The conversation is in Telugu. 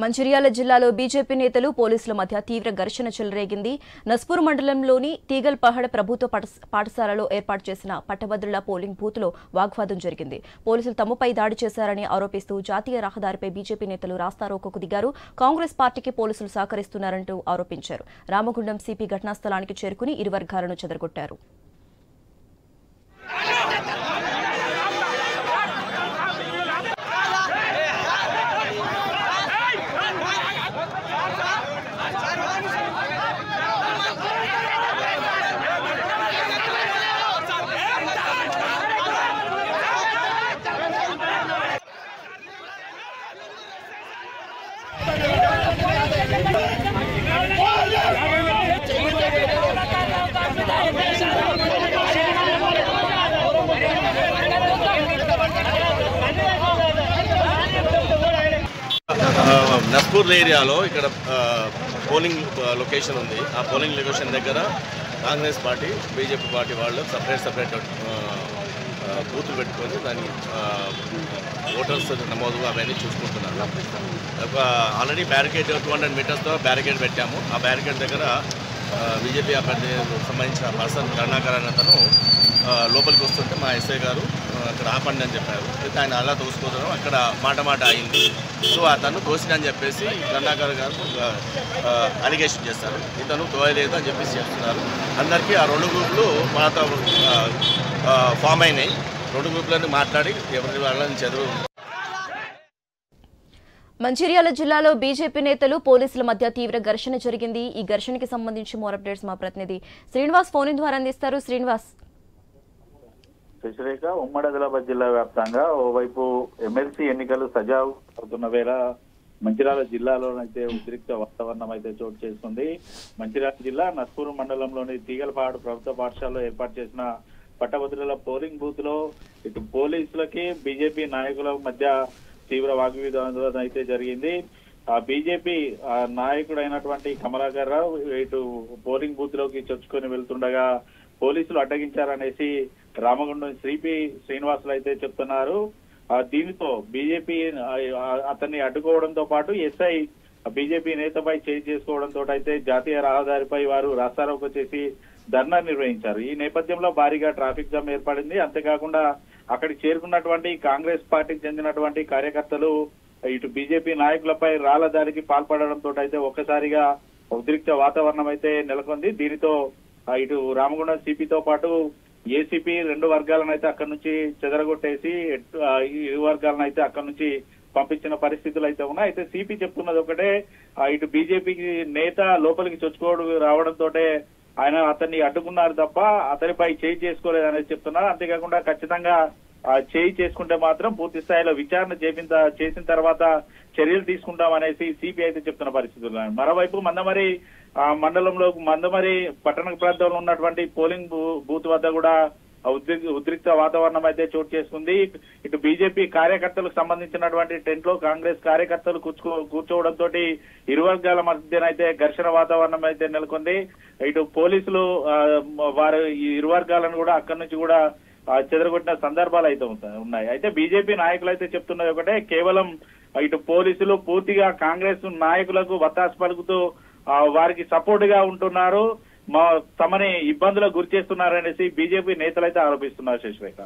మంచిర్యాల జిల్లాలో బీజేపీ నేతలు పోలీసుల మధ్య తీవ్ర ఘర్షణ చెలరేగింది. నస్పూర్ మండలంలోని తీగల్పహడ్ ప్రభుత్వ పాఠశాలలో ఏర్పాటు చేసిన పట్టభద్రుల పోలింగ్ బూత్లో వాగ్వాదం జరిగింది. పోలీసులు తమపై దాడి చేశారని ఆరోపిస్తూ జాతీయ రహదారిపై బీజేపీ నేతలు రాస్తారోకోకు దిగారు. కాంగ్రెస్ పార్టీకి పోలీసులు సహకరిస్తున్నారంటూ ఆరోపించారు. రామగుండం సిపి ఘటనాస్థలానికి చేరుకుని ఇరు వర్గాలను చెదరగొట్టారు. నస్పూర్ ఏరియాలో ఇక్కడ పోలింగ్ లొకేషన్ ఉంది. ఆ పోలింగ్ లొకేషన్ దగ్గర కాంగ్రెస్ పార్టీ బీజేపీ పార్టీ వాళ్ళు సపరేట్ బూతులు పెట్టుకొని దాన్ని ఓటర్స్ నమోదు అవన్నీ చూసుకుంటున్నారు. ఆల్రెడీ బ్యారికేడ్ 200 మీటర్స్తో బ్యారికేడ్ పెట్టాము. ఆ బ్యారికేడ్ దగ్గర బీజేపీ అభ్యర్థి సంబంధించిన పర్సన్ కరుణాకర్ అనే అతను లోపలికి వస్తుంటే మా ఎస్ఐ గారు అక్కడ ఆపండి అని చెప్పారు. అయితే ఆయన అలా తోసుకోవడం అక్కడ మాట అయింది. సో అతను తోసినని చెప్పేసి కరుణాకర్ గారు అలిగేషన్ చేస్తారు. ఇతను తోయలేదు అని చెప్పేసి చెప్తున్నారు. అందరికీ ఆ రెండు గ్రూపులు పాత ఫామ్ అయినాయి. రెండు గ్రూపులను మాట్లాడి ఎవరి వాళ్ళని చదువు. మంచిర్యాల జిల్లాలో బీజేపీ నేతలు పోలీసుల మధ్య తీవ్ర ఘర్షణ జరిగింది. ఈ ఘర్షణకి సంబంధించి మోర్ అప్డేట్స్ మా ప్రతినిధి శ్రీనివాస్ ఫోన్ ద్వారా అందిస్తారు. శ్రీనివాస్. శశిరేఖ, ఉమ్మడి ఆదిలాబాద్ జిల్లా వ్యాప్తంగా ఓవైపు ఎమ్మెల్సీ ఎన్నికలు సజావు అవుతున్న వేళ మంచిర్యాల జిల్లాలోనైతే ఉద్రిక్త వాతావరణం అయితే చోటు చేసుకుంది. మంచిర్యాల జిల్లా నస్పూర్ మండలంలోని తీగలపాడు ప్రభుత్వ పాఠశాలలో ఏర్పాటు చేసిన పట్టభద్రుల పోలింగ్ బూత్ లో ఇటు పోలీసులకి బీజేపీ నాయకుల మధ్య తీవ్ర వాగ్వివాదం అయితే జరిగింది. ఆ బీజేపీ నాయకుడైనటువంటి కమలాకర్ రావు ఇటు పోలింగ్ బూత్ లోకి చొచ్చుకొని వెళ్తుండగా పోలీసులు అడ్డగించారనేసి రామగుండం శ్రీనివాసులు అయితే చెప్తున్నారు. దీనితో బీజేపీ అతన్ని అడ్డుకోవడంతో పాటు ఎస్ఐ బీజేపీ నేతపై చేయి చేసుకోవడంతో అయితే జాతీయ రహదారిపై వారు రాస్తారోకో చేసి ధర్నా నిర్వహించారు. ఈ నేపథ్యంలో భారీగా ట్రాఫిక్ జామ్ ఏర్పడింది. అంతేకాకుండా అక్కడికి చేరుకున్నటువంటి కాంగ్రెస్ పార్టీకి చెందినటువంటి కార్యకర్తలు ఇటు బీజేపీ నాయకులపై రాళ్ల దాడికి పాల్పడడంతో అయితే ఒక్కసారిగా ఉద్రిక్త వాతావరణం అయితే నెలకొంది. దీనితో ఇటు రామగుండం సిపితో పాటు ఏసీపీ రెండు వర్గాలను అయితే అక్కడి నుంచి చెదరగొట్టేసి ఇరు వర్గాలను అయితే అక్కడి నుంచి పంపించిన పరిస్థితులు అయితే ఉన్నాయి. అయితే సిపి చెప్తున్నది ఒకటే, ఇటు బీజేపీకి నేత లోపలికి చొచ్చుకోవడం రావడంతో ఆయన అతన్ని అడ్డుకున్నారు తప్ప అతనిపై చేయి చేసుకోలేదు అనేది చెప్తున్నారు. అంతేకాకుండా ఖచ్చితంగా చేయి చేసుకుంటే మాత్రం పూర్తి స్థాయిలో విచారణ చేసిన తర్వాత చర్యలు తీసుకుంటామనేసి సిపి అయితే చెప్తున్న పరిస్థితులు. మరోవైపు మందమరి పట్టణ ప్రాంతంలో ఉన్నటువంటి పోలింగ్ బూత్ వద్ద కూడా ఉద్రిక్త వాతావరణం అయితే చోటు చేసుకుంది. ఇటు బీజేపీ కార్యకర్తలకు సంబంధించినటువంటి టెంట్ లో కాంగ్రెస్ కార్యకర్తలు కూర్చోవడంతో ఇరు వర్గాల మధ్యనైతే ఘర్షణ వాతావరణం అయితే నెలకొంది. ఇటు పోలీసులు వారు ఈ ఇరు వర్గాలను కూడా అక్కడి నుంచి కూడా చెదరగొట్టిన సందర్భాలు అయితే ఉన్నాయి. అయితే బీజేపీ నాయకులు అయితే చెప్తున్నది ఒకటే, కేవలం ఇటు పోలీసులు పూర్తిగా కాంగ్రెస్ నాయకులకు వత్తాసు పలుకుతూ వారికి సపోర్ట్ గా ఉంటున్నారు, తమని ఇబ్బందులకు గురి చేస్తున్నారనేసి బీజేపీ నేతలు అయితే ఆరోపిస్తున్నారు. శశిరేఖ.